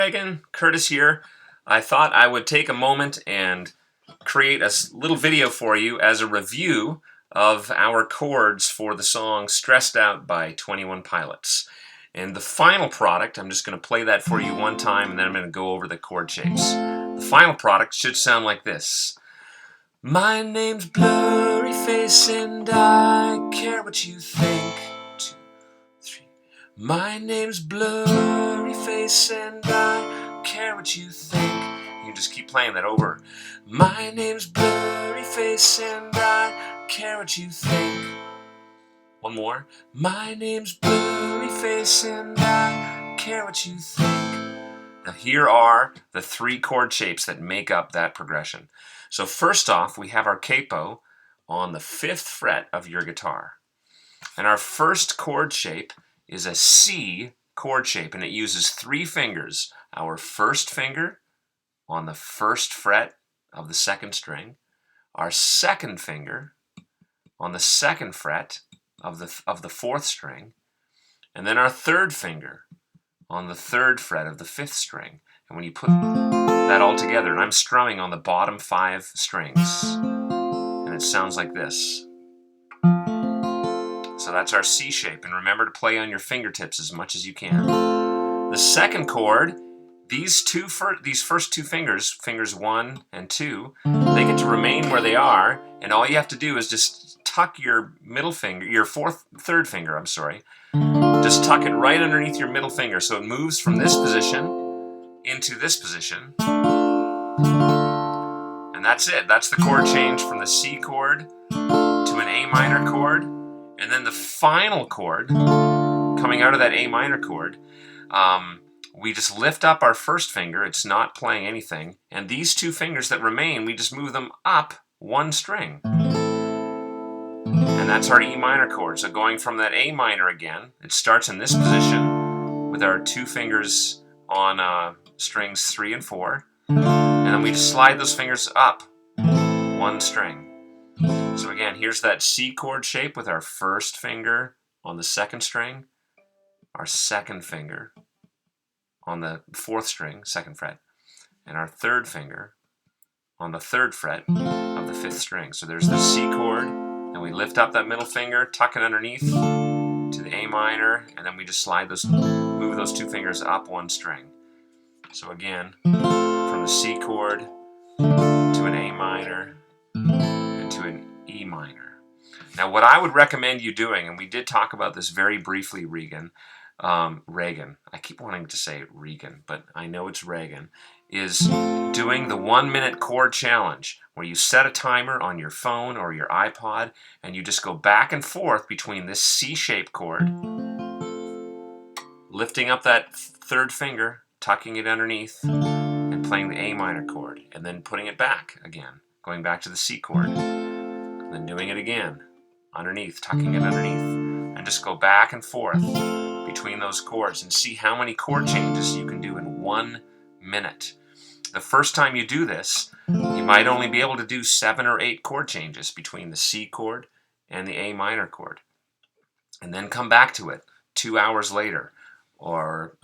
Reagan, Curtis here. I thought I would take a moment and create a little video for you as a review of our chords for the song Stressed Out by 21 Pilots. And the final product, I'm just going to play that for you one time and then I'm going to go over the chord shapes. The final product should sound like this. My name's Blurry Face and I care what you think. 2, 3. My name's Blurry Face and I care what you think. You can just keep playing that over. My name's Blurry Face and I care what you think. One more. My name's Blurry Face and I care what you think. Now here are the 3 chord shapes that make up that progression. So first off, we have our capo on the 5th fret of your guitar. And our first chord shape is a C chord shape, and it uses 3 fingers. Our first finger on the 1st fret of the 2nd string, our second finger on the 2nd fret of the 4th string, and then our third finger on the 3rd fret of the 5th string. And when you put that all together, and I'm strumming on the bottom 5 strings, and it sounds like this. So that's our C shape, and remember to play on your fingertips as much as you can. The second chord, these first 2 fingers, fingers 1 and 2, they get to remain where they are, and all you have to do is just tuck your middle finger, your 3rd finger, just tuck it right underneath your middle finger so it moves from this position into this position. And that's it. That's the chord change from the C chord to an A minor chord. And then the final chord, coming out of that A minor chord, we just lift up our first finger. It's not playing anything. And these 2 fingers that remain, we just move them up 1 string. And that's our E minor chord. So going from that A minor again, it starts in this position with our 2 fingers on strings 3 and 4. And then we just slide those fingers up 1 string. So again, here's that C chord shape with our first finger on the 2nd string, our second finger on the 4th string, 2nd fret, and our third finger on the 3rd fret of the 5th string. So there's the C chord, and we lift up that middle finger, tuck it underneath to the A minor, and then we just move those 2 fingers up 1 string. So again, from the C chord to an A minor and to an E minor. Now what I would recommend you doing, and we did talk about this very briefly, Reagan, I keep wanting to say Reagan, but I know it's Reagan, is doing the 1-minute chord challenge where you set a timer on your phone or your iPod and you just go back and forth between this C-shaped chord, lifting up that 3rd finger, tucking it underneath, and playing the A minor chord, and then putting it back again, going back to the C chord, and then doing it again, underneath, tucking it underneath, and just go back and forth between those chords and see how many chord changes you can do in 1 minute. The first time you do this, you might only be able to do 7 or 8 chord changes between the C chord and the A minor chord. And then come back to it 2 hours later, or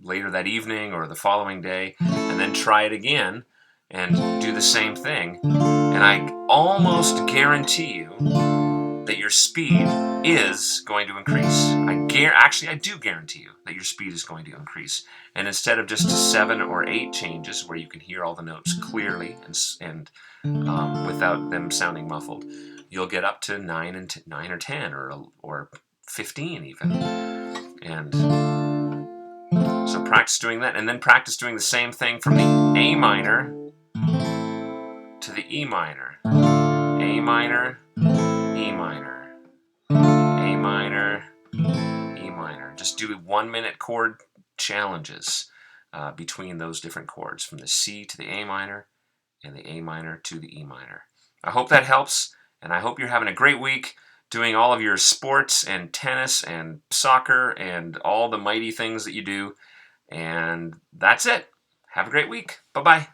later that evening or the following day, and then try it again and do the same thing. And I almost guarantee you that your speed is going to increase. Actually, I do guarantee you that your speed is going to increase. And instead of just 7 or 8 changes where you can hear all the notes clearly and without them sounding muffled, you'll get up to 9 or 10 or 15 even. And so practice doing that, and then practice doing the same thing from the A minor to the E minor. A minor, E minor, A minor, E minor. Just do 1-minute chord challenges between those different chords, from the C to the A minor and the A minor to the E minor. I hope that helps, and I hope you're having a great week doing all of your sports and tennis and soccer and all the mighty things that you do. And that's it. Have a great week. Bye-bye.